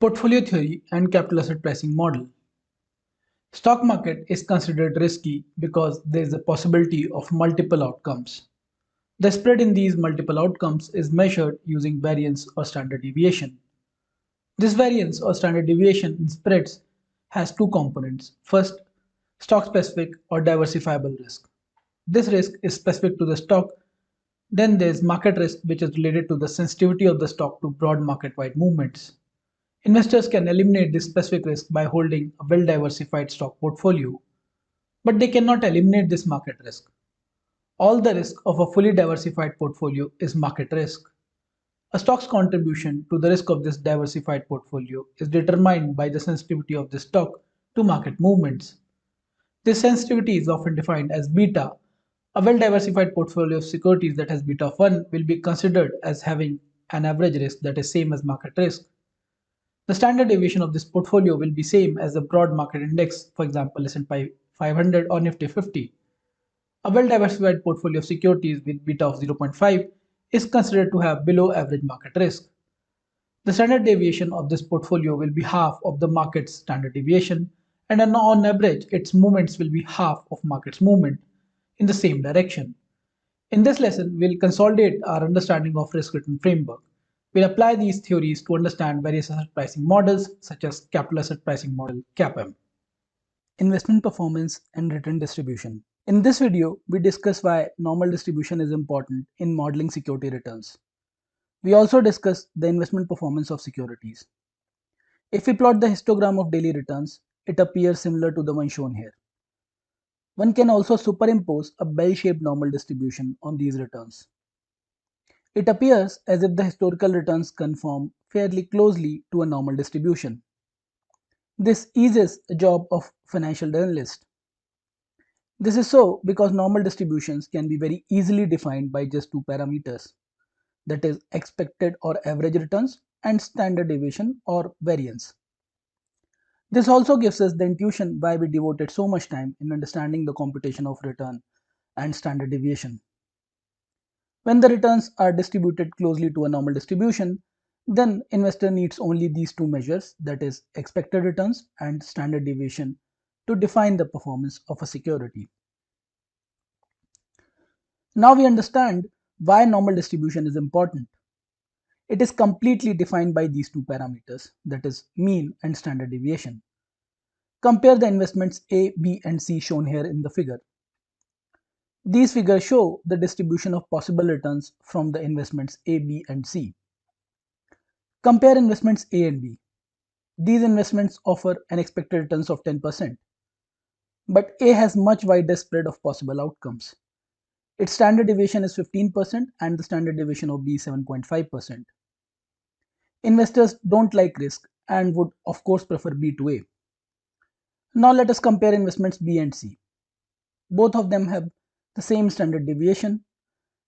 Portfolio theory and capital asset pricing model. Stock market is considered risky because there is a possibility of multiple outcomes. The spread in these multiple outcomes is measured using variance or standard deviation. This variance or standard deviation in spreads has two components. First, stock specific or diversifiable risk. This risk is specific to the stock. Then there's market risk, which is related to the sensitivity of the stock to broad market wide movements. Investors can eliminate this specific risk by holding a well diversified stock portfolio, but they cannot eliminate this market risk. All the risk of a fully diversified portfolio is market risk. A stock's contribution to the risk of this diversified portfolio is determined by the sensitivity of the stock to market movements. This sensitivity is often defined as beta. A well diversified portfolio of securities that has beta of 1 will be considered as having an average risk that is same as market risk. The standard deviation of this portfolio will be same as the broad market index, for example S&P 500 or Nifty 50. A well-diversified portfolio of securities with beta of 0.5 is considered to have below average market risk. The standard deviation of this portfolio will be half of the market's standard deviation, and on average its movements will be half of market's movement in the same direction. In this lesson, we'll consolidate our understanding of risk-return framework. We'll apply these theories to understand various asset pricing models such as capital asset pricing model CAPM. Investment performance and return distribution. In this video, we discuss why normal distribution is important in modeling security returns. We also discuss the investment performance of securities. If we plot the histogram of daily returns, it appears similar to the one shown here. One can also superimpose a bell-shaped normal distribution on these returns. It appears as if the historical returns conform fairly closely to a normal distribution. This eases the job of financial analyst. This is so because normal distributions can be very easily defined by just two parameters, that is expected or average returns and standard deviation or variance. This also gives us the intuition why we devoted so much time in understanding the computation of return and standard deviation. When the returns are distributed closely to a normal distribution, then investor needs only these two measures, that is expected returns and standard deviation, to define the performance of a security. Now we understand why normal distribution is important. It is completely defined by these two parameters, that is mean and standard deviation. Compare the investments A, B and C shown here in the figure. These figures show the distribution of possible returns from the investments A, B and C. Compare investments A and B. These investments offer an expected returns of 10%, but A has much wider spread of possible outcomes. Its standard deviation is 15% and the standard deviation of B is 7.5%. Investors don't like risk and would of course prefer B to A. Now let us compare investments B and C. Both of them have the same standard deviation.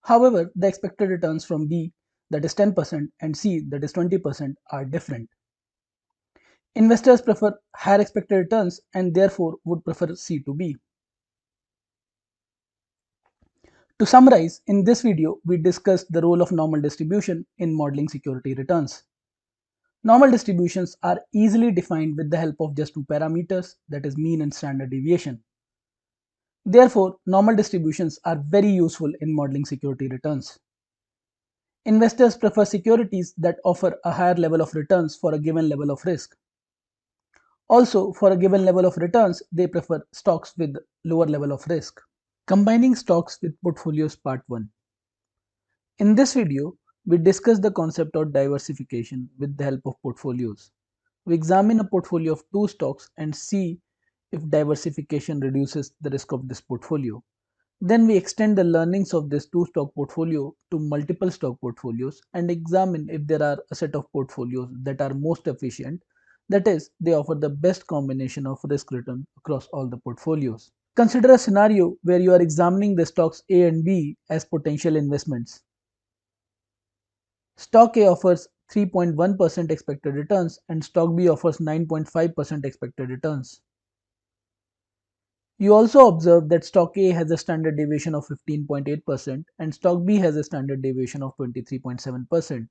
However, the expected returns from B, that is 10%, and C, that is 20%, are different. Investors prefer higher expected returns and therefore would prefer C to B. To summarize, in this video, we discussed the role of normal distribution in modeling security returns. Normal distributions are easily defined with the help of just two parameters, that is mean and standard deviation. Therefore, normal distributions are very useful in modeling security returns. Investors prefer securities that offer a higher level of returns for a given level of risk. Also, for a given level of returns, they prefer stocks with lower level of risk. Combining stocks with portfolios part 1. In this video, we discuss the concept of diversification with the help of portfolios. We examine a portfolio of two stocks and see if diversification reduces the risk of this portfolio. Then we extend the learnings of this two stock portfolio to multiple stock portfolios and examine if there are a set of portfolios that are most efficient, that is, they offer the best combination of risk return across all the portfolios. Consider a scenario where you are examining the stocks A and B as potential investments. Stock A offers 3.1% expected returns and stock B offers 9.5% expected returns. You also observe that stock A has a standard deviation of 15.8% and stock B has a standard deviation of 23.7%.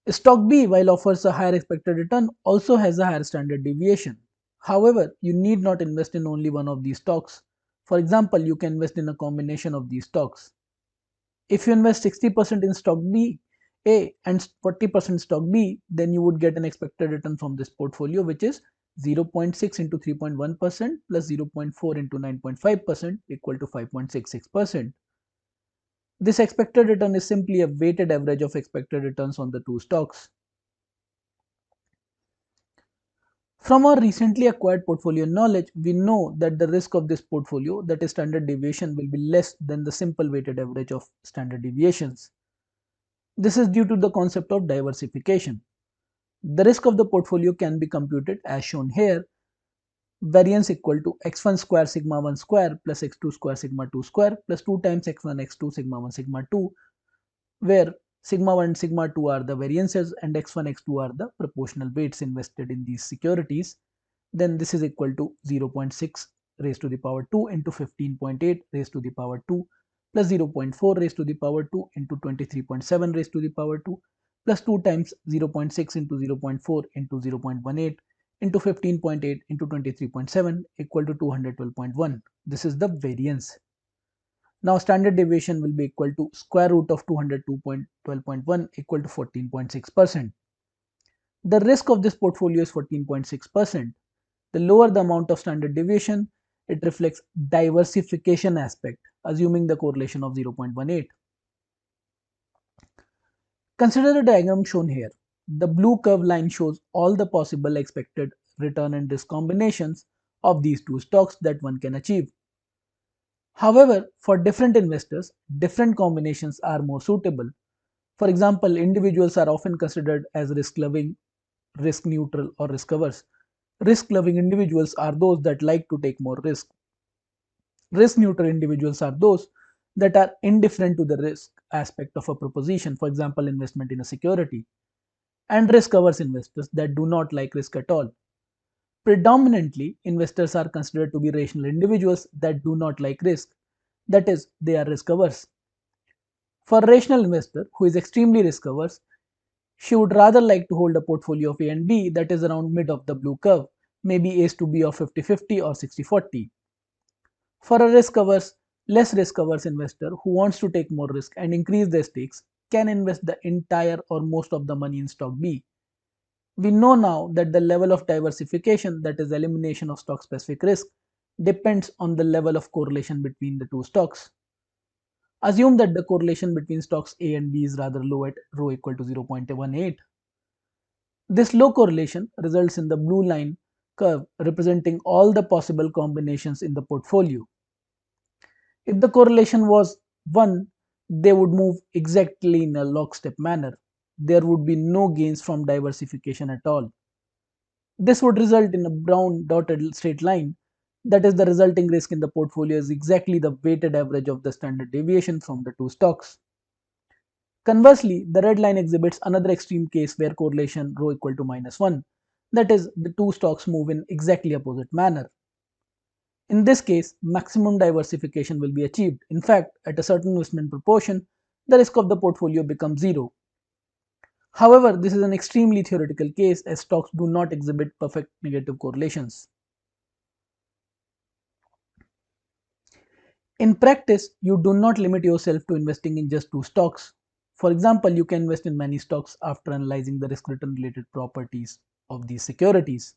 Stock B, while offers a higher expected return, also has a higher standard deviation. However, you need not invest in only one of these stocks. For example, you can invest in a combination of these stocks. If you invest 60% in stock B, A and 40% stock B, then you would get an expected return from this portfolio, which is 0 0.6 into 3.1% plus 0 0.4 into 9.5% equal to 5.66%. This expected return is simply a weighted average of expected returns on the two stocks. From our recently acquired portfolio knowledge, we know that the risk of this portfolio, that is standard deviation, will be less than the simple weighted average of standard deviations. This is due to the concept of diversification. The risk of the portfolio can be computed as shown here. Variance equal to x1 square sigma 1 square plus x2 square sigma 2 square plus 2 times x1 x2 sigma 1 sigma 2, where sigma 1 and sigma 2 are the variances and x1 x2 are the proportional weights invested in these securities. Then this is equal to 0.6 raised to the power 2 into 15.8 raised to the power 2 plus 0.4 raised to the power 2 into 23.7 raised to the power 2 plus 2 times 0.6 into 0.4 into 0.18 into 15.8 into 23.7 equal to 212.1. This is the variance. Now standard deviation will be equal to square root of 202.12.1 equal to 14.6%. The risk of this portfolio is 14.6%. The lower the amount of standard deviation, it reflects diversification aspect, assuming the correlation of 0.18. Consider the diagram shown here. The blue curve line shows all the possible expected return and risk combinations of these two stocks that one can achieve. However, for different investors, different combinations are more suitable. For example, individuals are often considered as risk-loving, risk-neutral, or risk-averse. Risk-loving individuals are those that like to take more risk. Risk-neutral individuals are those that are indifferent to the risk aspect of a proposition, for example, investment in a security. And risk-averse investors that do not like risk at all. Predominantly, investors are considered to be rational individuals that do not like risk. That is, they are risk-averse. For a rational investor who is extremely risk-averse, she would rather like to hold a portfolio of A and B that is around mid of the blue curve, maybe A's to B of 50-50 or 60-40. For a risk-averse, less risk-averse investor who wants to take more risk and increase their stakes can invest the entire or most of the money in stock B. We know now that the level of diversification, that is elimination of stock-specific risk, depends on the level of correlation between the two stocks. Assume that the correlation between stocks A and B is rather low at rho equal to 0.18. This low correlation results in the blue line curve representing all the possible combinations in the portfolio. If the correlation was 1, they would move exactly in a lockstep manner. There would be no gains from diversification at all. This would result in a brown dotted straight line. That is, the resulting risk in the portfolio is exactly the weighted average of the standard deviation from the two stocks. Conversely, the red line exhibits another extreme case where correlation rho equal to -1. That is, the two stocks move in exactly opposite manner. In this case, maximum diversification will be achieved. In fact, at a certain investment proportion, the risk of the portfolio becomes zero. However, this is an extremely theoretical case as stocks do not exhibit perfect negative correlations. In practice, you do not limit yourself to investing in just two stocks. For example, you can invest in many stocks after analyzing the risk-return related properties of these securities.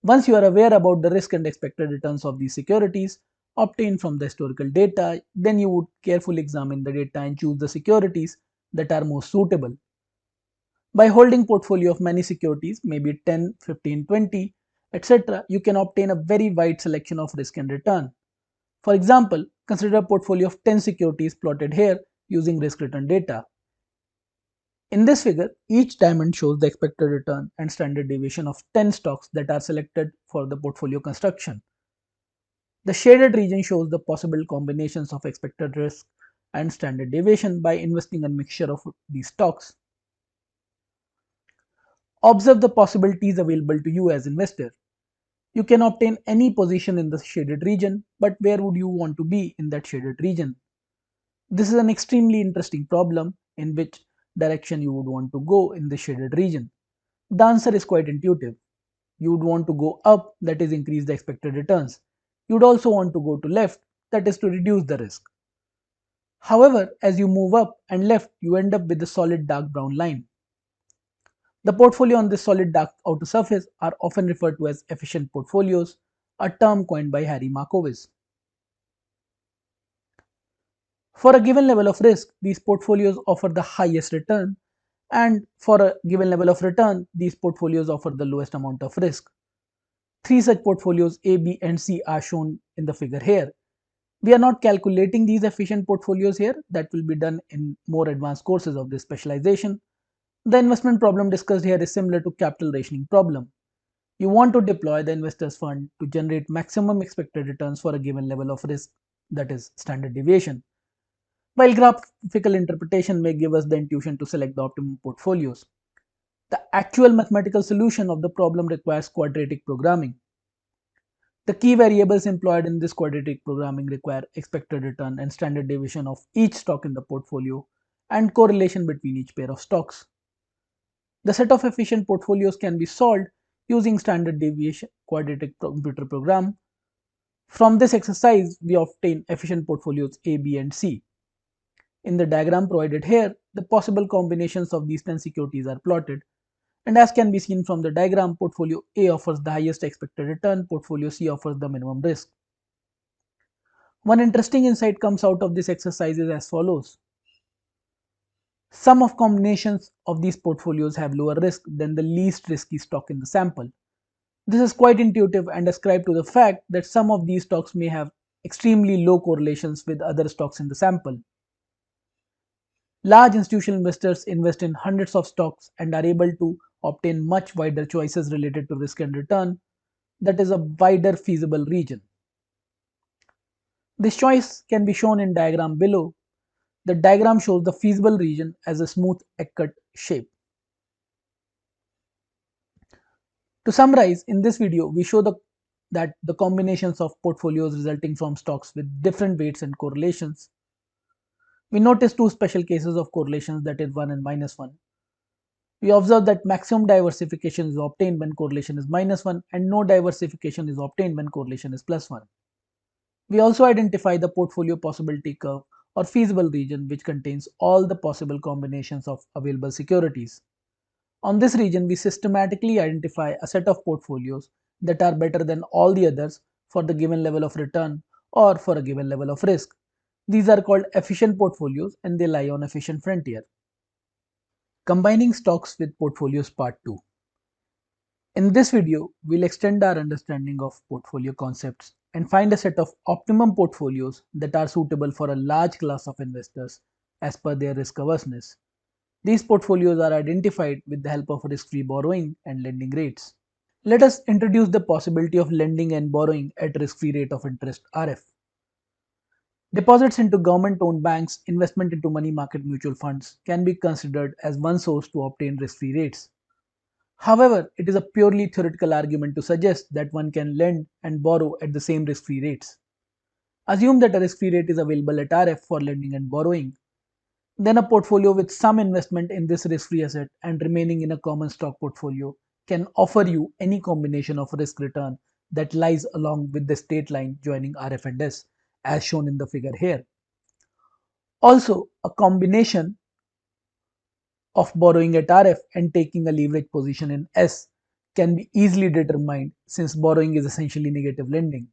Once you are aware about the risk and expected returns of these securities obtained from the historical data, then you would carefully examine the data and choose the securities that are most suitable. By holding portfolio of many securities, maybe 10, 15, 20, etc., you can obtain a very wide selection of risk and return. For example, consider a portfolio of 10 securities plotted here using risk return data. In this figure, each diamond shows the expected return and standard deviation of 10 stocks that are selected for the portfolio construction. The shaded region shows the possible combinations of expected risk and standard deviation by investing a mixture of these stocks. Observe the possibilities available to you as investor. You can obtain any position in the shaded region, but where would you want to be in that shaded region? This is an extremely interesting problem in which direction you would want to go in the shaded region? The answer is quite intuitive. You would want to go up, that is increase the expected returns. You would also want to go to left, that is to reduce the risk. However, as you move up and left, you end up with a solid dark brown line. The portfolio on this solid dark outer surface are often referred to as efficient portfolios, a term coined by Harry Markowitz. For a given level of risk, these portfolios offer the highest return, and for a given level of return, these portfolios offer the lowest amount of risk. Three such portfolios A, B, and C are shown in the figure here. We are not calculating these efficient portfolios here, that will be done in more advanced courses of this specialization. The investment problem discussed here is similar to capital rationing problem. You want to deploy the investor's fund to generate maximum expected returns for a given level of risk, that is standard deviation. While graphical interpretation may give us the intuition to select the optimum portfolios, the actual mathematical solution of the problem requires quadratic programming. The key variables employed in this quadratic programming require expected return and standard deviation of each stock in the portfolio and correlation between each pair of stocks. The set of efficient portfolios can be solved using standard deviation quadratic computer program. From this exercise, we obtain efficient portfolios A, B, and C. In the diagram provided here, the possible combinations of these 10 securities are plotted. And as can be seen from the diagram, portfolio A offers the highest expected return, portfolio C offers the minimum risk. One interesting insight comes out of this exercise is as follows. Some of combinations of these portfolios have lower risk than the least risky stock in the sample. This is quite intuitive and ascribed to the fact that some of these stocks may have extremely low correlations with other stocks in the sample. Large institutional investors invest in hundreds of stocks and are able to obtain much wider choices related to risk and return, that is a wider feasible region. This choice can be shown in diagram below. The diagram shows the feasible region as a smooth egg-cut shape. To summarize, in this video, we show that the combinations of portfolios resulting from stocks with different weights and correlations. We notice two special cases of correlations, that is 1 and -1. We observe that maximum diversification is obtained when correlation is -1 and no diversification is obtained when correlation is +1. We also identify the portfolio possibility curve or feasible region which contains all the possible combinations of available securities. On this region, we systematically identify a set of portfolios that are better than all the others for the given level of return or for a given level of risk. These are called efficient portfolios and they lie on efficient frontier. Combining stocks with portfolios part 2. In this video, we'll extend our understanding of portfolio concepts and find a set of optimum portfolios that are suitable for a large class of investors as per their risk averseness. These portfolios are identified with the help of risk-free borrowing and lending rates. Let us introduce the possibility of lending and borrowing at risk-free rate of interest RF. Deposits into government-owned banks, investment into money market mutual funds can be considered as one source to obtain risk-free rates. However, it is a purely theoretical argument to suggest that one can lend and borrow at the same risk-free rates. Assume that a risk-free rate is available at RF for lending and borrowing. Then a portfolio with some investment in this risk-free asset and remaining in a common stock portfolio can offer you any combination of risk return that lies along with the straight line joining RF and S, as shown in the figure here. Also, a combination of borrowing at RF and taking a leverage position in S can be easily determined since borrowing is essentially negative lending.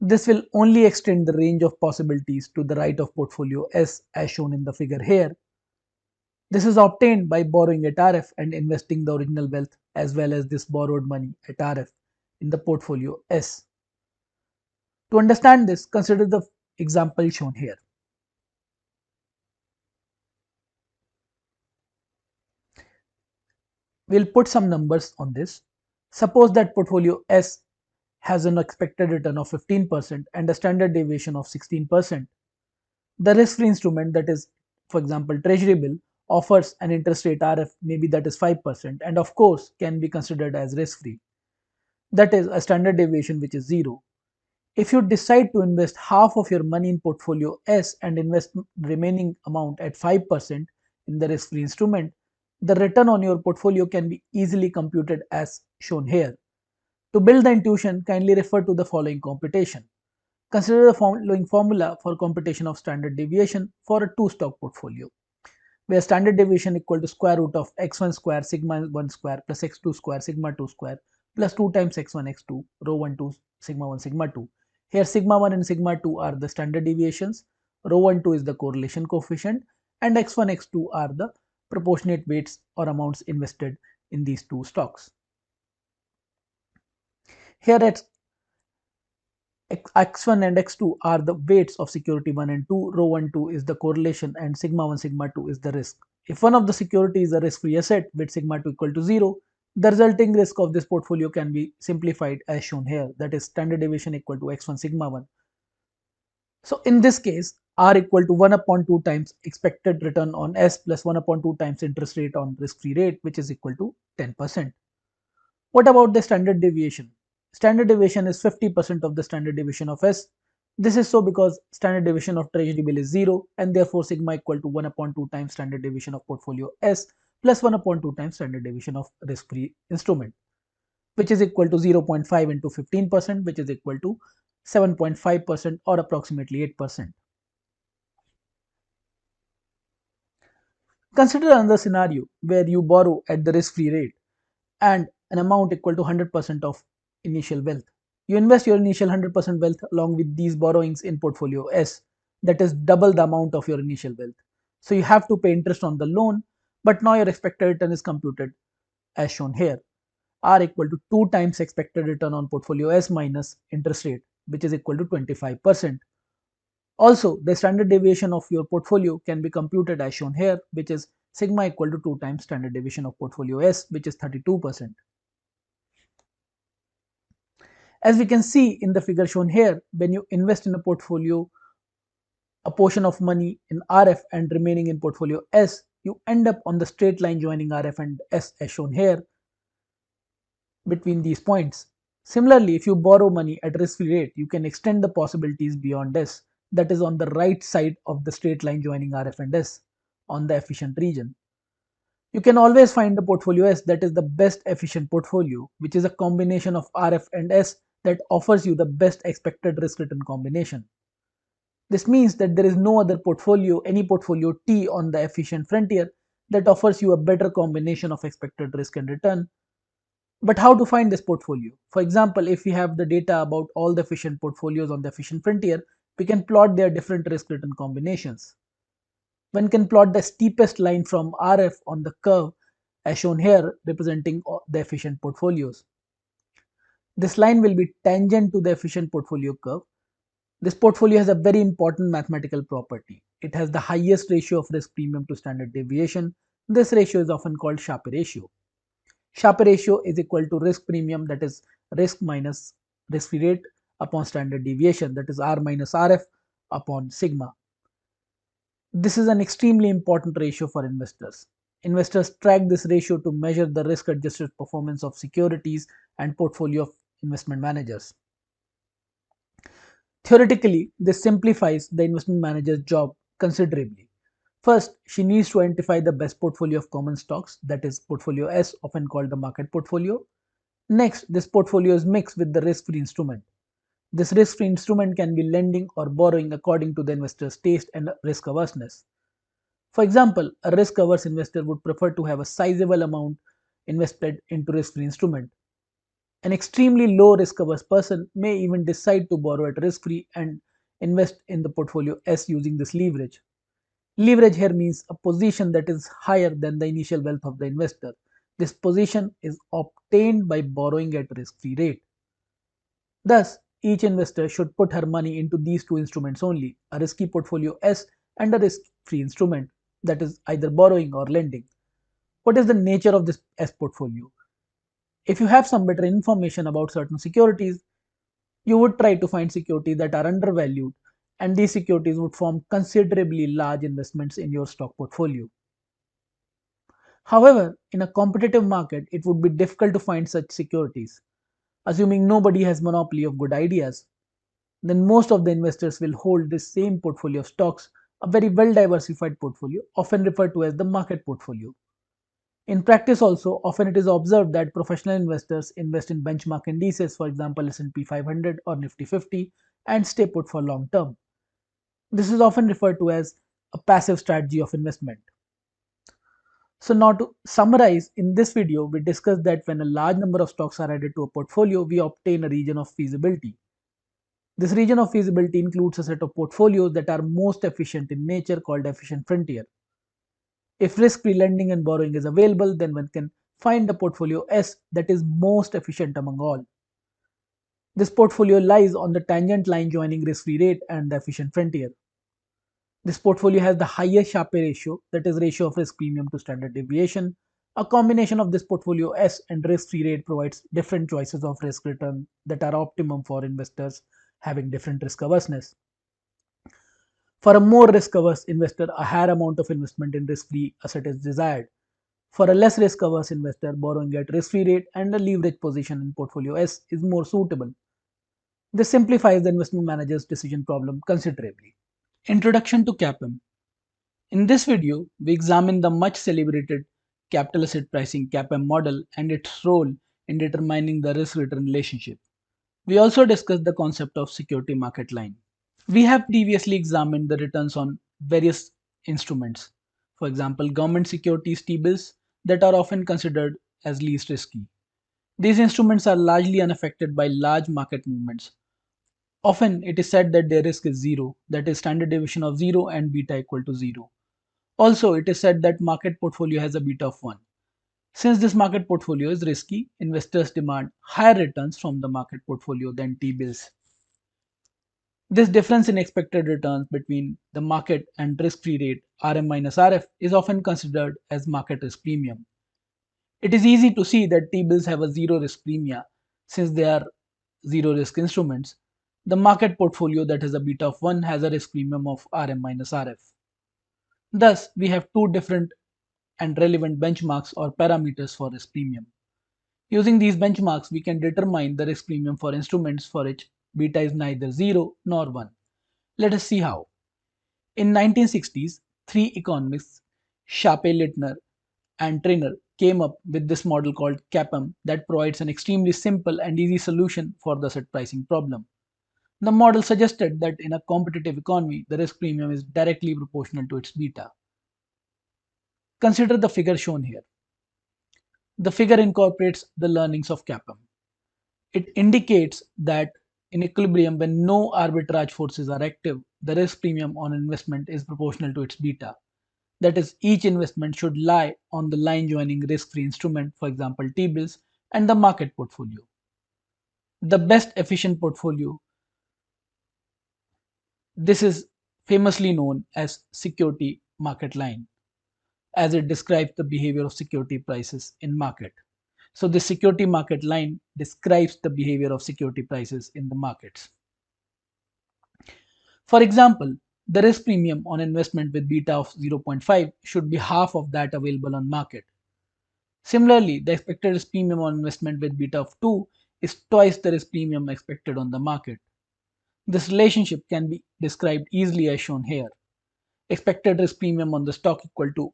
This will only extend the range of possibilities to the right of portfolio S as shown in the figure here. This is obtained by borrowing at RF and investing the original wealth as well as this borrowed money at RF in the portfolio S. To understand this, consider the example shown here. We'll put some numbers on this. Suppose that portfolio S has an expected return of 15% and a standard deviation of 16%. The risk-free instrument, that is, for example, treasury bill, offers an interest rate RF, maybe that is 5%, and of course can be considered as risk-free. That is a standard deviation which is 0. If you decide to invest half of your money in portfolio S and invest remaining amount at 5%, in the risk-free instrument, the return on your portfolio can be easily computed as shown here. To build the intuition, kindly refer to the following computation. Consider the following formula for computation of standard deviation for a two-stock portfolio, where standard deviation equal to square root of x1 square sigma 1 square plus x2 square sigma 2 square plus 2 times x1 x2 rho 1 2 sigma 1 sigma 2. Here sigma 1 and sigma 2 are the standard deviations, rho 1 2 is the correlation coefficient, and x1 x2 are the proportionate weights or amounts invested in these two stocks. Here at x1 and x2 are the weights of security 1 and 2, rho 1 2 is the correlation, and sigma 1 sigma 2 is the risk. If one of the security is a risk-free asset with sigma 2 equal to 0, the resulting risk of this portfolio can be simplified as shown here, that is standard deviation equal to x1 sigma 1. So in this case, R equal to 1 upon 2 times expected return on S plus 1 upon 2 times interest rate on risk-free rate, which is equal to 10%. What about the standard deviation? Standard deviation is 50% of the standard deviation of S. This is so because standard deviation of treasury bill is 0, and therefore sigma equal to 1 upon 2 times standard deviation of portfolio S plus 1 upon 2 times standard deviation of risk-free instrument, which is equal to 0.5 into 15%, which is equal to 7.5% or approximately 8%. Consider another scenario where you borrow at the risk-free rate and an amount equal to 100% of initial wealth. You invest your initial 100% wealth along with these borrowings in portfolio S, that is double the amount of your initial wealth. So you have to pay interest on the loan, but now your expected return is computed as shown here. R equal to 2 times expected return on portfolio S minus interest rate, which is equal to 25%. Also, the standard deviation of your portfolio can be computed as shown here, which is sigma equal to 2 times standard deviation of portfolio S, which is 32%. As we can see in the figure shown here, when you invest in a portfolio, a portion of money in RF and remaining in portfolio S, you end up on the straight line joining RF and S as shown here between these points. Similarly, if you borrow money at risk-free rate, you can extend the possibilities beyond S, that is on the right side of the straight line joining RF and S on the efficient region. You can always find the portfolio S that is the best efficient portfolio, which is a combination of RF and S that offers you the best expected risk return combination. This means that there is no other portfolio, any portfolio T on the efficient frontier that offers you a better combination of expected risk and return. But how to find this portfolio? For example, if we have the data about all the efficient portfolios on the efficient frontier, we can plot their different risk return combinations. One can plot the steepest line from RF on the curve as shown here, representing the efficient portfolios. This line will be tangent to the efficient portfolio curve. This portfolio has a very important mathematical property. It has the highest ratio of risk premium to standard deviation. This ratio is often called Sharpe ratio. Sharpe ratio is equal to risk premium, that is risk minus risk-free rate, upon standard deviation, that is R minus RF upon sigma. This is an extremely important ratio for investors. Investors track this ratio to measure the risk-adjusted performance of securities and portfolio of investment managers. Theoretically, this simplifies the investment manager's job considerably. First, she needs to identify the best portfolio of common stocks, that is portfolio S, often called the market portfolio. Next, this portfolio is mixed with the risk-free instrument. This risk-free instrument can be lending or borrowing according to the investor's taste and risk averseness. For example, a risk-averse investor would prefer to have a sizable amount invested into risk-free instrument. An extremely low risk-averse person may even decide to borrow at risk-free and invest in the portfolio S using this leverage. Leverage here means a position that is higher than the initial wealth of the investor. This position is obtained by borrowing at risk-free rate. Thus, each investor should put her money into these two instruments only, a risky portfolio S and a risk-free instrument, that is either borrowing or lending. What is the nature of this S portfolio? If you have some better information about certain securities, you would try to find securities that are undervalued, and these securities would form considerably large investments in your stock portfolio. However, in a competitive market, it would be difficult to find such securities. Assuming nobody has monopoly of good ideas, then most of the investors will hold this same portfolio of stocks a very well diversified portfolio, often referred to as the market portfolio. In practice also, often it is observed that professional investors invest in benchmark indices, for example S&P 500 or Nifty 50, and stay put for long term. This is often referred to as a passive strategy of investment. So now to summarize, in this video, we discussed that when a large number of stocks are added to a portfolio, we obtain a region of feasibility. This region of feasibility includes a set of portfolios that are most efficient in nature called efficient frontier. If risk-free lending and borrowing is available, then one can find the portfolio S that is most efficient among all. This portfolio lies on the tangent line joining risk-free rate and the efficient frontier. This portfolio has the highest Sharpe ratio, that is ratio of risk premium to standard deviation. A combination of this portfolio S and risk-free rate provides different choices of risk return that are optimum for investors having different risk averseness. For a more risk-averse investor, a higher amount of investment in risk-free asset is desired. For a less risk-averse investor, borrowing at risk-free rate and a leverage position in portfolio S is more suitable. This simplifies the investment manager's decision problem considerably. Introduction to CAPM. In this video, we examine the much celebrated capital asset pricing CAPM model and its role in determining the risk-return relationship. We also discussed the concept of security market line. We have previously examined the returns on various instruments, for example, government securities T-bills that are often considered as least risky. These instruments are largely unaffected by large market movements. Often it is said that their risk is zero, that is standard deviation of 0 and beta equal to 0. Also, it is said that market portfolio has a beta of 1. Since this market portfolio is risky, investors demand higher returns from the market portfolio than T-bills. This difference in expected returns between the market and risk-free rate RM minus RF is often considered as market risk premium. It is easy to see that T-bills have a zero risk premium since they are zero risk instruments. The market portfolio that has a beta of 1 has a risk premium of RM minus RF. Thus, we have two different and relevant benchmarks or parameters for risk premium. Using these benchmarks, we can determine the risk premium for instruments for which beta is neither 0 nor 1. Let us see how. In 1960s, three economists, Sharpe, Littner, and Trainer, came up with this model called CAPM that provides an extremely simple and easy solution for the asset pricing problem. The model suggested that in a competitive economy, the risk premium is directly proportional to its beta. Consider the figure shown here. The figure incorporates the learnings of CAPM. It indicates that in equilibrium, when no arbitrage forces are active, the risk premium on investment is proportional to its beta. That is, each investment should lie on the line joining risk-free instrument, for example T-bills, and the market portfolio. The best efficient portfolio, this is famously known as security market line, as it describes the behavior of security prices in market. So the security market line describes the behavior of security prices in the markets. For example, the risk premium on investment with beta of 0.5 should be half of that available on market. Similarly, the expected risk premium on investment with beta of 2 is twice the risk premium expected on the market. This relationship can be described easily as shown here. Expected risk premium on the stock equal to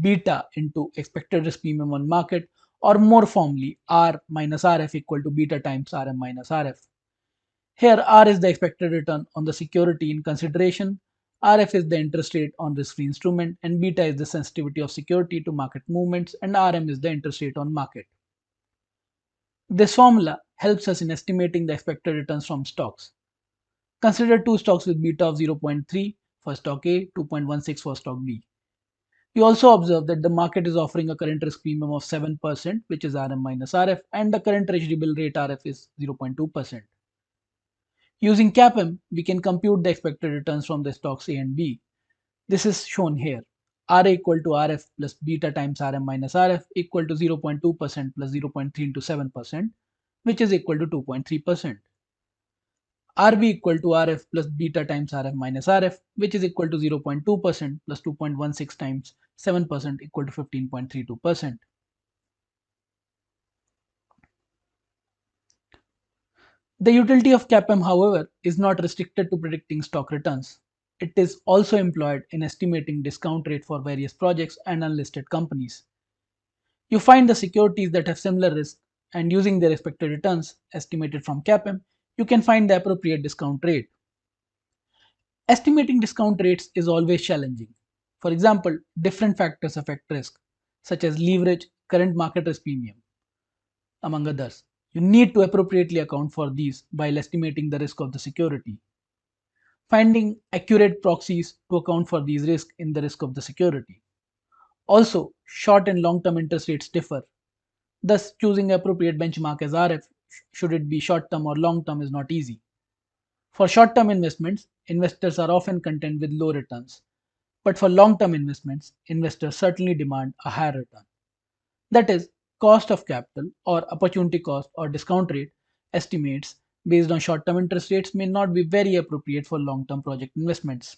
beta into expected risk premium on market, or more formally R minus RF equal to beta times RM minus RF. Here R is the expected return on the security in consideration, RF is the interest rate on risk-free instrument, and beta is the sensitivity of security to market movements, and RM is the interest rate on market. This formula helps us in estimating the expected returns from stocks. Consider two stocks with beta of 0.3 for stock A, 2.16 for stock B. We also observe that the market is offering a current risk premium of 7%, which is RM minus RF, and the current treasury bill rate RF is 0.2%. Using CAPM, we can compute the expected returns from the stocks A and B. This is shown here. RA equal to RF plus beta times RM minus RF equal to 0.2% plus 0.3 into 7%, which is equal to 2.3%. RB equal to RF plus beta times RF minus RF, which is equal to 0.2% plus 2.16 times 7% equal to 15.32%. The utility of CAPM, however, is not restricted to predicting stock returns. it is also employed in estimating discount rate for various projects and unlisted companies. You find the securities that have similar risk, and using their expected returns estimated from CAPM, you can find the appropriate discount rate. Estimating discount rates is always challenging. For example, different factors affect risk, such as leverage, current market risk premium, among others. You need to appropriately account for these while estimating the risk of the security. Finding accurate proxies to account for these risks in the risk of the security. Also, short and long term interest rates differ. Thus, choosing appropriate benchmark as RF, should it be short term or long term, is not easy. For short term investments, investors are often content with low returns. But for long term investments, investors certainly demand a higher return. That is, cost of capital or opportunity cost or discount rate estimates based on short term interest rates may not be very appropriate for long term project investments.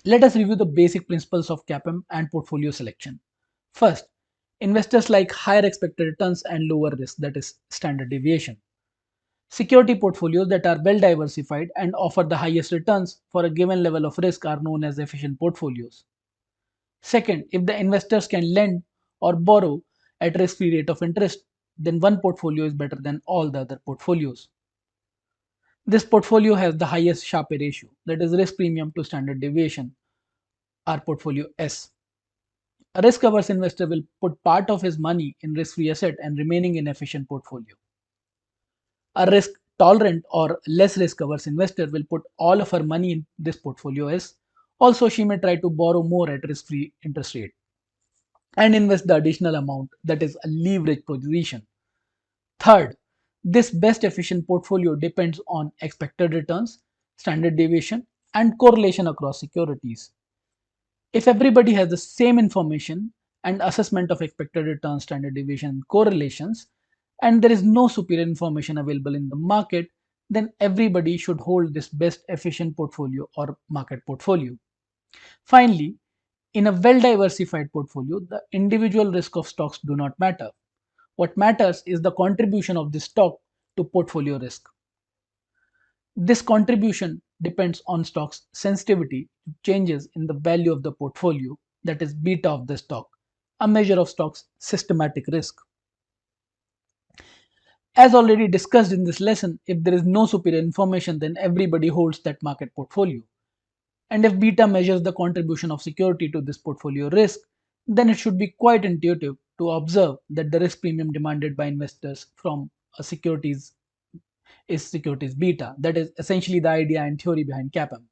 Let us review the basic principles of CAPM and portfolio selection. First, investors like higher expected returns and lower risk, that is, standard deviation. Security portfolios that are well diversified and offer the highest returns for a given level of risk are known as efficient portfolios. Second, if the investors can lend or borrow at risk-free rate of interest, then one portfolio is better than all the other portfolios. This portfolio has the highest Sharpe ratio, that is risk premium to standard deviation, our portfolio S. A risk-averse investor will put part of his money in risk-free asset and remaining in efficient portfolio. A risk-tolerant or less risk-averse investor will put all of her money in this portfolio S. Also, she may try to borrow more at risk-free interest rate and invest the additional amount, that is a leverage position. Third, this best efficient portfolio depends on expected returns, standard deviation, and correlation across securities. If everybody has the same information and assessment of expected returns, standard deviation, and correlations, and there is no superior information available in the market, then everybody should hold this best efficient portfolio or market portfolio. Finally, in a well diversified portfolio, the individual risk of stocks do not matter. What matters is the contribution of the stock to portfolio risk. This contribution depends on stock's sensitivity to changes in the value of the portfolio, that is beta of the stock, a measure of stock's systematic risk. As already discussed in this lesson, if there is no superior information, then everybody holds that market portfolio. And if beta measures the contribution of security to this portfolio risk, then it should be quite intuitive to observe that the risk premium demanded by investors from a securities is securities beta. That is essentially the idea and theory behind CAPM.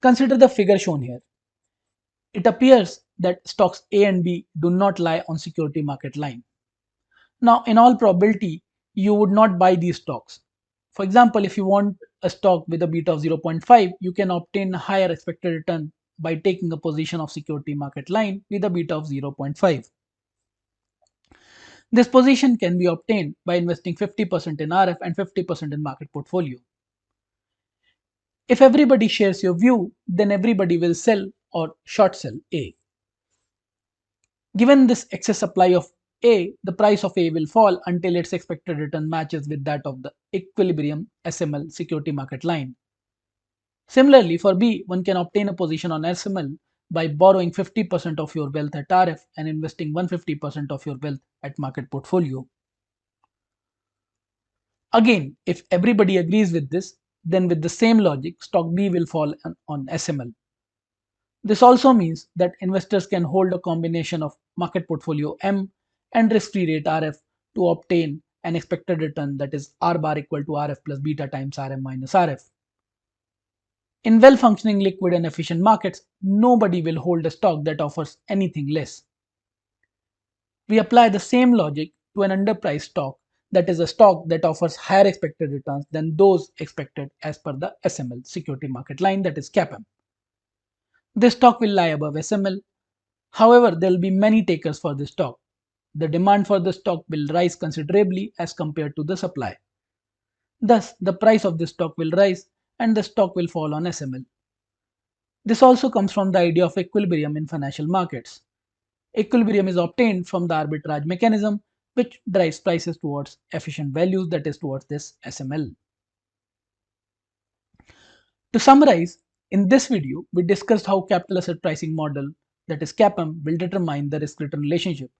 Consider the figure shown here. It appears that stocks A and B do not lie on security market line. Now, in all probability, you would not buy these stocks. For example, if you want a stock with a beta of 0.5, you can obtain a higher expected return by taking a position of security market line with a beta of 0.5. This position can be obtained by investing 50% in RF and 50% in market portfolio. If everybody shares your view, then everybody will sell or short sell A. Given this excess supply of A, the price of A will fall until its expected return matches with that of the equilibrium SML security market line. Similarly, for B, one can obtain a position on SML by borrowing 50% of your wealth at RF and investing 150% of your wealth at market portfolio. Again, if everybody agrees with this, then with the same logic, stock B will fall on SML. This also means that investors can hold a combination of market portfolio M and risk-free rate RF to obtain an expected return, that is R bar equal to RF plus beta times RM minus RF. In well-functioning liquid and efficient markets, nobody will hold a stock that offers anything less. We apply the same logic to an underpriced stock, that is a stock that offers higher expected returns than those expected as per the SML security market line, that is CAPM. This stock will lie above SML. However, there will be many takers for this stock. The demand for the stock will rise considerably as compared to the supply. Thus, the price of this stock will rise and the stock will fall on SML. This also comes from the idea of equilibrium in financial markets. Equilibrium is obtained from the arbitrage mechanism, which drives prices towards efficient values, that is towards this SML. To summarize, in this video, we discussed how capital asset pricing model, that is CAPM, will determine the risk-return relationship.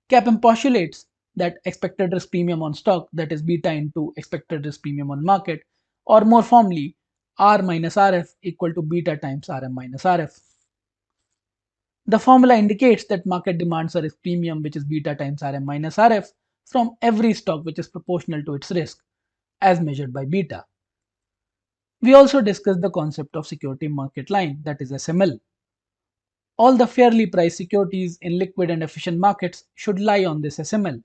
CAPM postulates that expected risk premium on stock, that is beta into expected risk premium on market, or more formally, R minus RF equal to beta times RM minus RF. The formula indicates that market demands a risk premium which is beta times Rm minus Rf from every stock which is proportional to its risk as measured by beta. We also discussed the concept of security market line, that is SML. All the fairly priced securities in liquid and efficient markets should lie on this SML.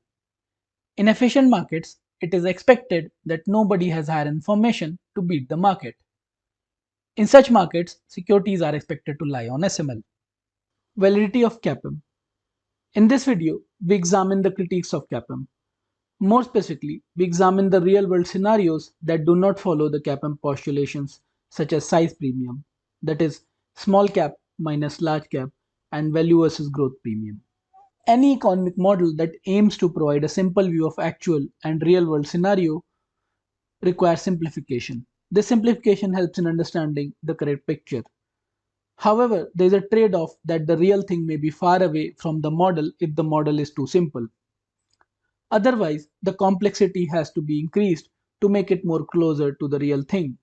In efficient markets, it is expected that nobody has higher information to beat the market. In such markets, securities are expected to lie on SML. Validity of CAPM. In this video, we examine the critiques of CAPM. More specifically, we examine the real-world scenarios that do not follow the CAPM postulations, such as size premium, that is, small cap minus large cap, and value versus growth premium. Any economic model that aims to provide a simple view of actual and real-world scenario requires simplification. This simplification helps in understanding the correct picture. However, there is a trade-off that the real thing may be far away from the model if the model is too simple. Otherwise, the complexity has to be increased to make it more closer to the real thing.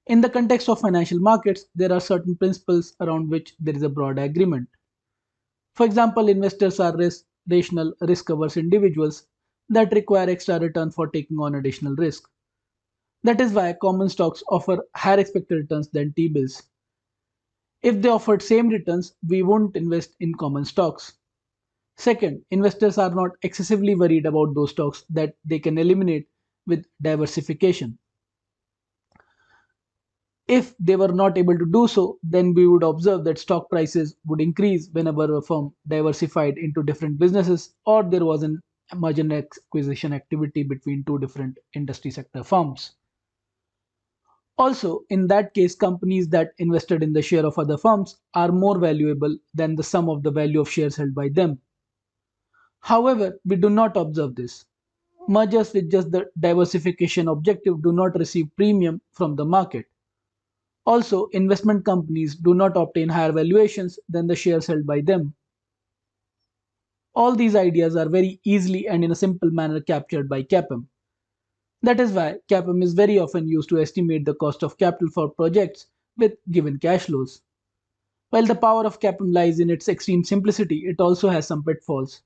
In the context of financial markets, there are certain principles around which there is a broad agreement. For example, investors are rational, risk-averse individuals that require extra return for taking on additional risk. That is why common stocks offer higher expected returns than T-bills. If they offered same returns, we won't invest in common stocks. Second, investors are not excessively worried about those stocks that they can eliminate with diversification. If they were not able to do so, then we would observe that stock prices would increase whenever a firm diversified into different businesses or there was an merger and acquisition activity between two different industry sector firms. Also, in that case, companies that invested in the share of other firms are more valuable than the sum of the value of shares held by them. However, we do not observe this. Mergers with just the diversification objective do not receive premium from the market. Also, investment companies do not obtain higher valuations than the shares held by them. All these ideas are very easily and in a simple manner captured by CAPM. That is why CAPM is very often used to estimate the cost of capital for projects with given cash flows. While the power of CAPM lies in its extreme simplicity, it also has some pitfalls.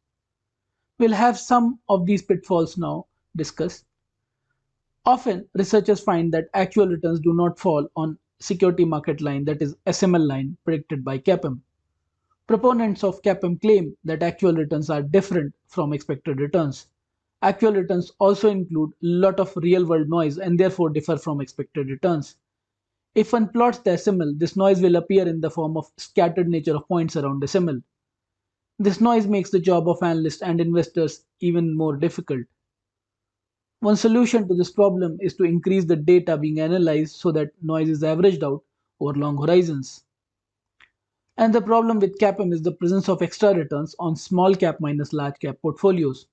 We'll have some of these pitfalls now discussed. Often, researchers find that actual returns do not fall on security market line, that is SML line, predicted by CAPM. Proponents of CAPM claim that actual returns are different from expected returns. Actual returns also include a lot of real-world noise and therefore differ from expected returns. If one plots the SML, this noise will appear in the form of scattered nature of points around SML. This noise makes the job of analysts and investors even more difficult. One solution to this problem is to increase the data being analyzed so that noise is averaged out over long horizons. And the problem with CAPM is the presence of extra returns on small cap minus large cap portfolios.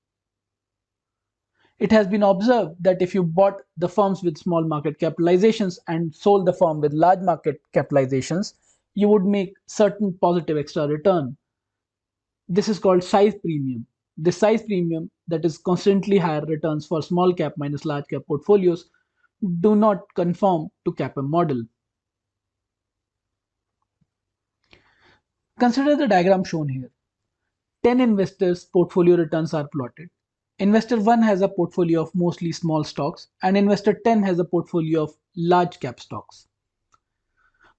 It has been observed that if you bought the firms with small market capitalizations and sold the firm with large market capitalizations, you would make certain positive extra return. This is called size premium. The size premium, that is constantly higher returns for small cap minus large cap portfolios, do not conform to CAPM model. Consider the diagram shown here. 10 investors' portfolio returns are plotted. Investor 1 has a portfolio of mostly small stocks and investor 10 has a portfolio of large cap stocks.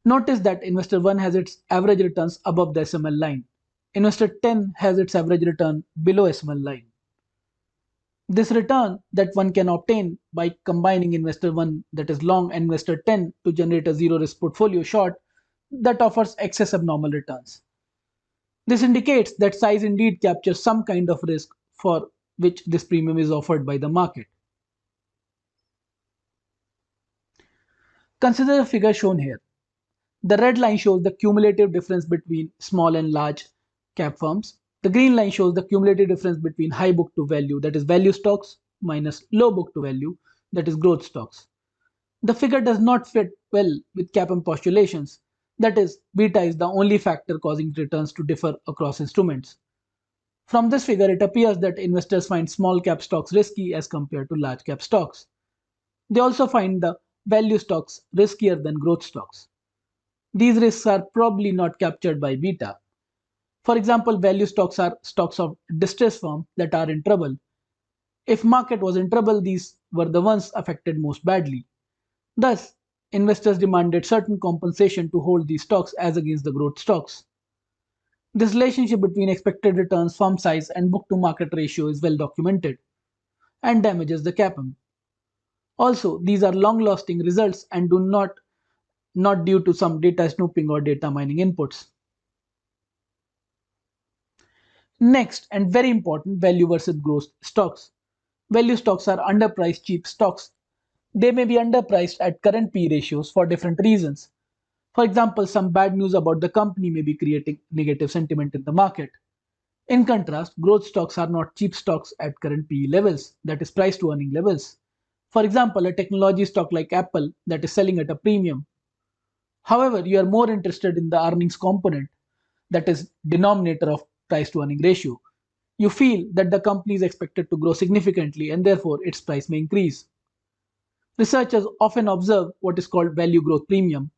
Notice that investor 1 has its average returns above the SML line. Investor 10 has its average return below SML line. This return that one can obtain by combining investor 1, that is long, and investor 10 to generate a zero risk portfolio short that offers excess abnormal returns. This indicates that size indeed captures some kind of risk for which this premium is offered by the market. Consider the figure shown here. The red line shows the cumulative difference between small and large cap firms. The green line shows the cumulative difference between high book to value, that is value stocks, minus low book to value, that is growth stocks. The figure does not fit well with CAPM postulations. That is, beta is the only factor causing returns to differ across instruments. From this figure, it appears that investors find small cap stocks risky as compared to large cap stocks. They also find the value stocks riskier than growth stocks. These risks are probably not captured by beta. For example, value stocks are stocks of distressed firms that are in trouble. If market was in trouble, these were the ones affected most badly. Thus, investors demanded certain compensation to hold these stocks as against the growth stocks. This relationship between expected returns, firm size, and book to market ratio is well documented and damages the CAPM. Also, these are long lasting results and do not due to some data snooping or data mining inputs. Next, and very important, value versus growth stocks. Value stocks are underpriced cheap stocks. They may be underpriced at current P ratios for different reasons. For example, some bad news about the company may be creating negative sentiment in the market. In contrast, growth stocks are not cheap stocks at current PE levels, that is, price to earning levels. For example, a technology stock like Apple that is selling at a premium. However, you are more interested in the earnings component, that is, denominator of price to earning ratio. You feel that the company is expected to grow significantly and therefore its price may increase. Researchers often observe what is called value growth premium.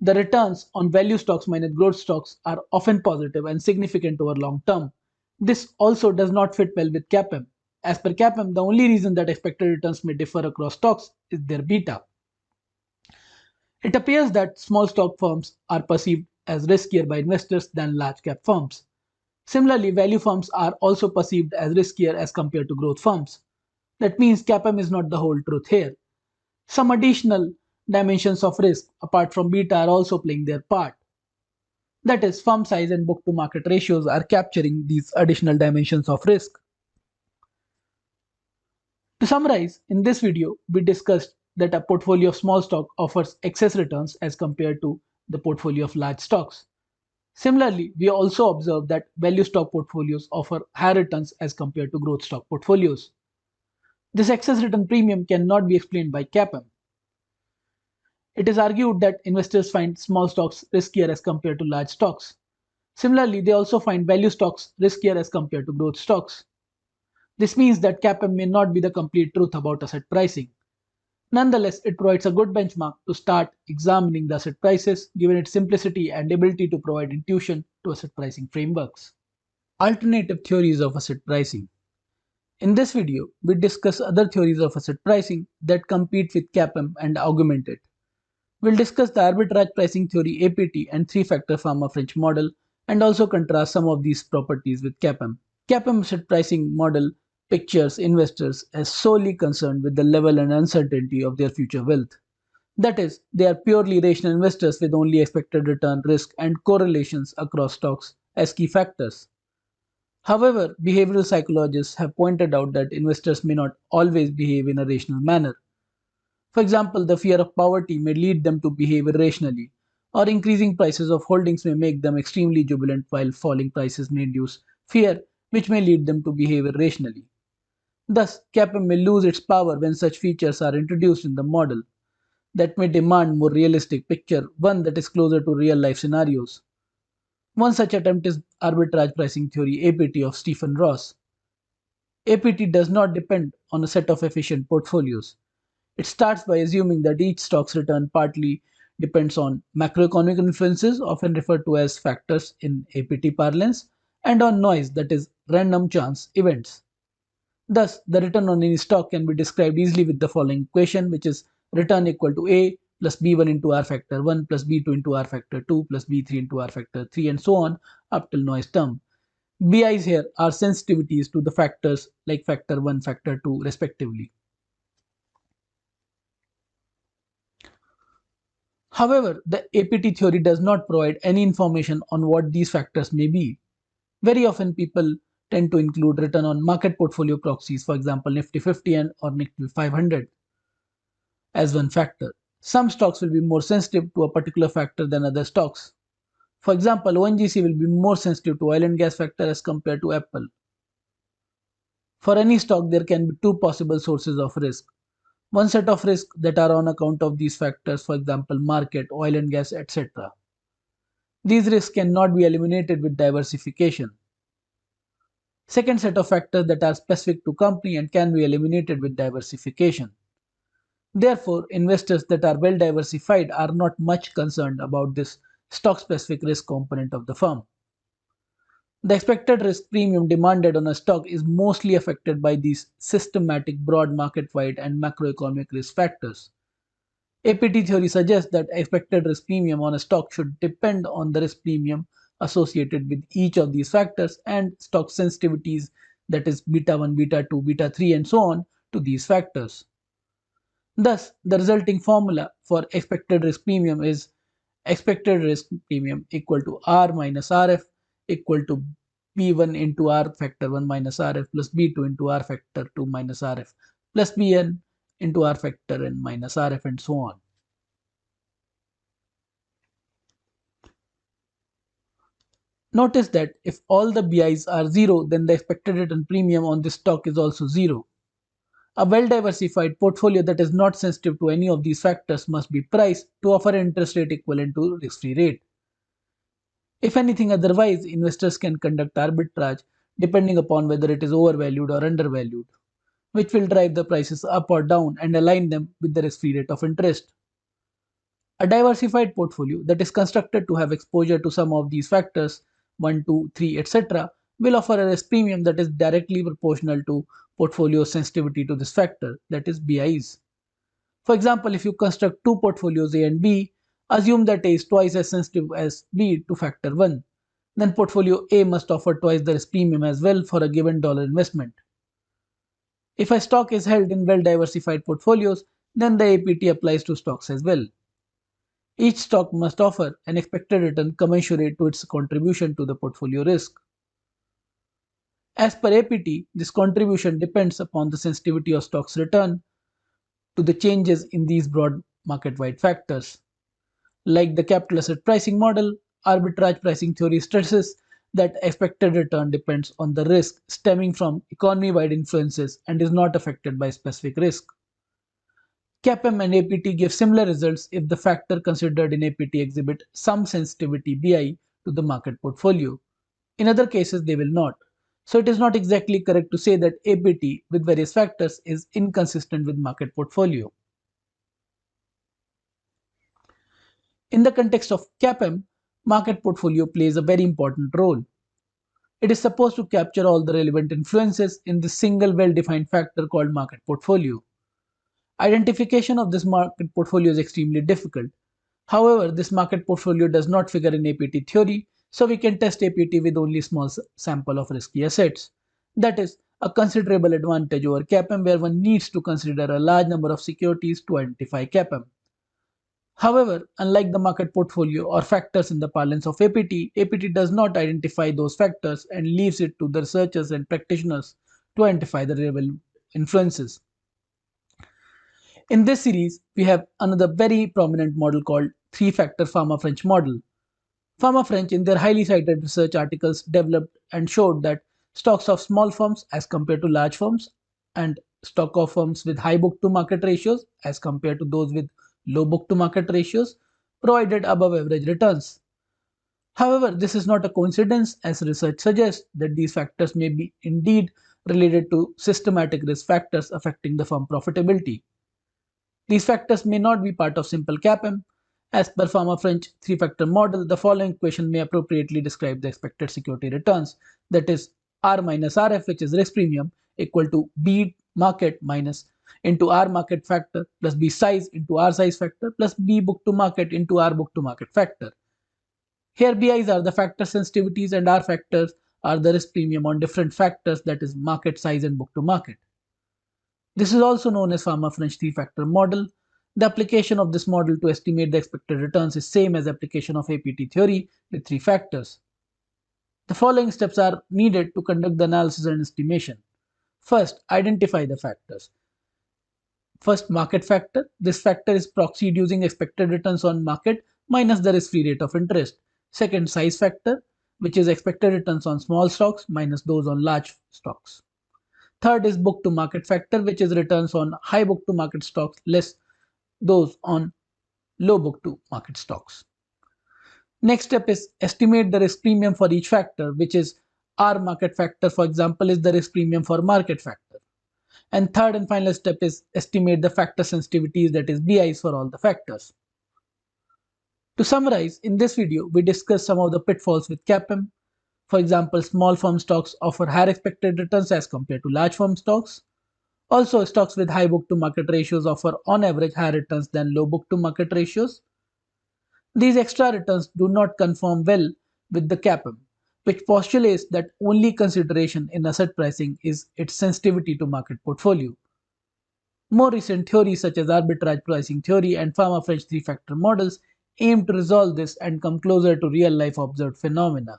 The returns on value stocks minus growth stocks are often positive and significant over long term. This also does not fit well with CAPM. As per CAPM, the only reason that expected returns may differ across stocks is their beta. It appears that small stock firms are perceived as riskier by investors than large cap firms. Similarly, value firms are also perceived as riskier as compared to growth firms. That means CAPM is not the whole truth here. Some additional dimensions of risk apart from beta are also playing their part. That is, firm size and book to market ratios are capturing these additional dimensions of risk. To summarize, in this video, we discussed that a portfolio of small stock offers excess returns as compared to the portfolio of large stocks. Similarly, we also observed that value stock portfolios offer higher returns as compared to growth stock portfolios. This excess return premium cannot be explained by CAPM. It is argued that investors find small stocks riskier as compared to large stocks. Similarly, they also find value stocks riskier as compared to growth stocks. This means that CAPM may not be the complete truth about asset pricing. Nonetheless, it provides a good benchmark to start examining the asset prices given its simplicity and ability to provide intuition to asset pricing frameworks. Alternative theories of asset pricing. In this video, we discuss other theories of asset pricing that compete with CAPM and augment it. We'll discuss the arbitrage pricing theory APT and three-factor Fama-French model and also contrast some of these properties with CAPM. CAPM asset pricing model pictures investors as solely concerned with the level and uncertainty of their future wealth. That is, they are purely rational investors with only expected return, risk, and correlations across stocks as key factors. However, behavioral psychologists have pointed out that investors may not always behave in a rational manner. For example, the fear of poverty may lead them to behave irrationally, or increasing prices of holdings may make them extremely jubilant while falling prices may induce fear, which may lead them to behave irrationally. Thus, CAPM may lose its power when such features are introduced in the model that may demand more realistic picture, one that is closer to real life scenarios. One such attempt is arbitrage pricing theory APT of Stephen Ross. APT does not depend on a set of efficient portfolios. It starts by assuming that each stock's return partly depends on macroeconomic influences, often referred to as factors in APT parlance, and on noise, that is, random chance events. Thus, the return on any stock can be described easily with the following equation, which is return equal to A plus B1 into R factor 1 plus B2 into R factor 2 plus B3 into R factor 3 and so on up till noise term. BIs here are sensitivities to the factors like factor 1, factor 2 respectively. However, the APT theory does not provide any information on what these factors may be. Very often people tend to include return on market portfolio proxies, for example Nifty 50 and or Nifty 500 as one factor. Some stocks will be more sensitive to a particular factor than other stocks. For example, ONGC will be more sensitive to oil and gas factor as compared to Apple. For any stock, there can be two possible sources of risk. one set of risks that are on account of these factors, for example, market, oil and gas, etc. These risks cannot be eliminated with diversification. Second set of factors that are specific to company and can be eliminated with diversification. Therefore, investors that are well diversified are not much concerned about this stock specific risk component of the firm. The expected risk premium demanded on a stock is mostly affected by these systematic, broad market wide and macroeconomic risk factors. APT theory suggests that expected risk premium on a stock should depend on the risk premium associated with each of these factors and stock sensitivities, that is beta 1, beta 2, beta 3 and so on, to these factors. Thus, the resulting formula for expected risk premium is expected risk premium equal to R minus RF equal to B1 into R factor 1 minus RF plus B2 into R factor 2 minus RF plus Bn into R factor n minus RF and so on. Notice that if all the BIs are 0, then the expected return premium on this stock is also 0. A well-diversified portfolio that is not sensitive to any of these factors must be priced to offer an interest rate equivalent to risk-free rate. If anything otherwise, investors can conduct arbitrage depending upon whether it is overvalued or undervalued, which will drive the prices up or down and align them with the risk-free rate of interest. A diversified portfolio that is constructed to have exposure to some of these factors 1, 2, 3, etc. will offer a risk premium that is directly proportional to portfolio sensitivity to this factor, that is BIs. For example, if you construct two portfolios A and B, assume that A is twice as sensitive as B to factor 1. Then portfolio A must offer twice the risk premium as well for a given dollar investment. If a stock is held in well-diversified portfolios, then the APT applies to stocks as well. Each stock must offer an expected return commensurate to its contribution to the portfolio risk. As per APT, this contribution depends upon the sensitivity of stock's return to the changes in these broad market-wide factors. Like the capital asset pricing model, arbitrage pricing theory stresses that expected return depends on the risk stemming from economy-wide influences and is not affected by specific risk. CAPM and APT give similar results if the factor considered in APT exhibit some sensitivity BI to the market portfolio. In other cases, they will not. So it is not exactly correct to say that APT with various factors is inconsistent with market portfolio. In the context of CAPM, market portfolio plays a very important role. It is supposed to capture all the relevant influences in this single well-defined factor called market portfolio. Identification of this market portfolio is extremely difficult. However, this market portfolio does not figure in APT theory, so we can test APT with only a small sample of risky assets. That is a considerable advantage over CAPM, where one needs to consider a large number of securities to identify CAPM. However, unlike the market portfolio or factors in the parlance of APT, APT does not identify those factors and leaves it to the researchers and practitioners to identify the relevant influences. In this series, we have another very prominent model called three-factor Fama-French model. Fama-French, in their highly cited research articles, developed and showed that stocks of small firms as compared to large firms and stock of firms with high book-to-market ratios as compared to those with low book-to-market ratios provided above-average returns. However, this is not a coincidence, as research suggests that these factors may be indeed related to systematic risk factors affecting the firm profitability. These factors may not be part of simple CAPM. As per Fama-French three-factor model, the following equation may appropriately describe the expected security returns. That is, R minus RF, which is risk premium, equal to B market minus into R market factor plus B size into R size factor plus B book to market into R book to market factor. Here BIs are the factor sensitivities and R factors are the risk premium on different factors, that is market size and book to market. This is also known as Fama-French three-factor model. The application of this model to estimate the expected returns is same as application of APT theory with three factors. The following steps are needed to conduct the analysis and estimation. First, identify the factors. First, market factor. This factor is proxied using expected returns on market minus the risk-free rate of interest. Second, size factor, which is expected returns on small stocks minus those on large stocks. Third is book to market factor, which is returns on high book to market stocks less those on low book to market stocks. Next step is estimate the risk premium for each factor, which is R market factor, for example, is the risk premium for market factor. And third and final step is estimate the factor sensitivities, that is BIs, for all the factors. To summarize, in this video, we discussed some of the pitfalls with CAPM. For example, small firm stocks offer higher expected returns as compared to large firm stocks. Also, stocks with high book to market ratios offer on average higher returns than low book to market ratios. These extra returns do not conform well with the CAPM, which postulates that only consideration in asset pricing is its sensitivity to market portfolio. More recent theories such as arbitrage pricing theory and Fama-French three-factor models aim to resolve this and come closer to real-life observed phenomena.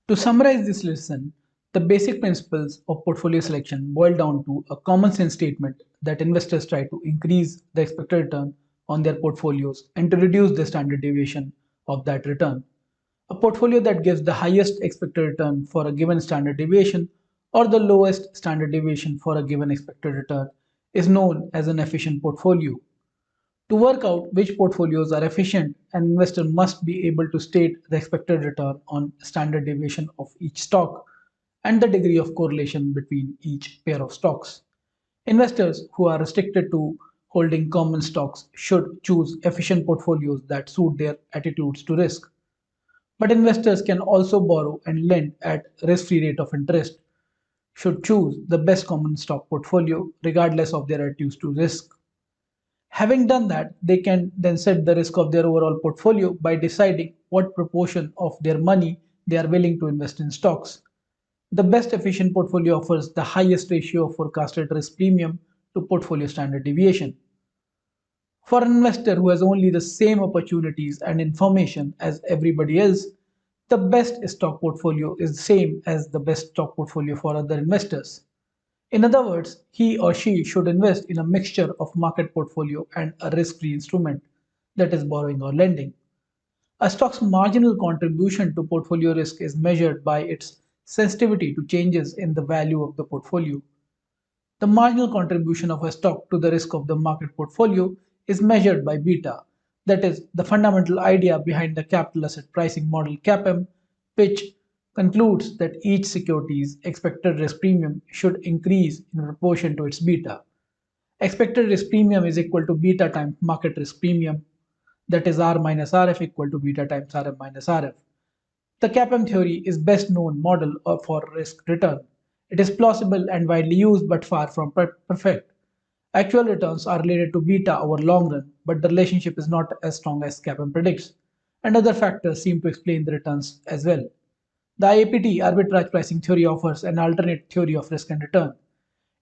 To summarize this lesson, the basic principles of portfolio selection boil down to a common sense statement that investors try to increase the expected return on their portfolios and to reduce the standard deviation of that return. A portfolio that gives the highest expected return for a given standard deviation or the lowest standard deviation for a given expected return is known as an efficient portfolio. To work out which portfolios are efficient, an investor must be able to state the expected return on standard deviation of each stock and the degree of correlation between each pair of stocks. Investors who are restricted to holding common stocks should choose efficient portfolios that suit their attitudes to risk. But investors can also borrow and lend at risk-free rate of interest, should choose the best common stock portfolio regardless of their attitudes to risk. Having done that, they can then set the risk of their overall portfolio by deciding what proportion of their money they are willing to invest in stocks. The best efficient portfolio offers the highest ratio of forecasted risk premium to portfolio standard deviation. For an investor who has only the same opportunities and information as everybody else, the best stock portfolio is the same as the best stock portfolio for other investors. In other words, he or she should invest in a mixture of market portfolio and a risk-free instrument, that is borrowing or lending. A stock's marginal contribution to portfolio risk is measured by its sensitivity to changes in the value of the portfolio. The marginal contribution of a stock to the risk of the market portfolio is measured by beta, that is the fundamental idea behind the capital asset pricing model CAPM, which concludes that each security's expected risk premium should increase in proportion to its beta. Expected risk premium is equal to beta times market risk premium, that is R minus RF equal to beta times RM minus RF. The CAPM theory is best known model for risk return. It is plausible and widely used but far from perfect. Actual returns are related to beta over long run, but the relationship is not as strong as CAPM predicts, and other factors seem to explain the returns as well. The IAPT arbitrage pricing theory offers an alternate theory of risk and return.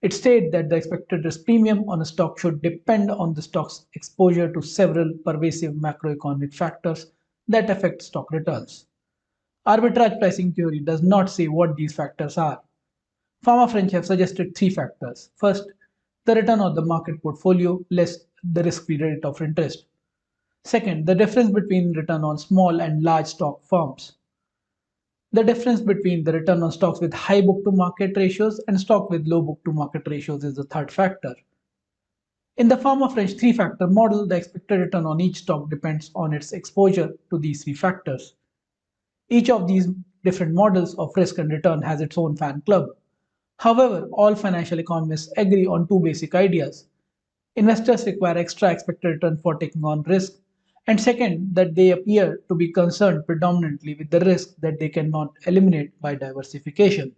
It states that the expected risk premium on a stock should depend on the stock's exposure to several pervasive macroeconomic factors that affect stock returns. Arbitrage pricing theory does not say what these factors are. Fama-French have suggested three factors. First, the return of the market portfolio less the risk-free rate of interest. Second, the difference between return on small and large stock firms. The difference between the return on stocks with high book to market ratios and stock with low book to market ratios is the third factor. In the Fama-French three-factor model, the expected return on each stock depends on its exposure to these three factors. Each of these different models of risk and return has its own fan club. However, all financial economists agree on two basic ideas. Investors require extra expected return for taking on risk, and second, that they appear to be concerned predominantly with the risk that they cannot eliminate by diversification.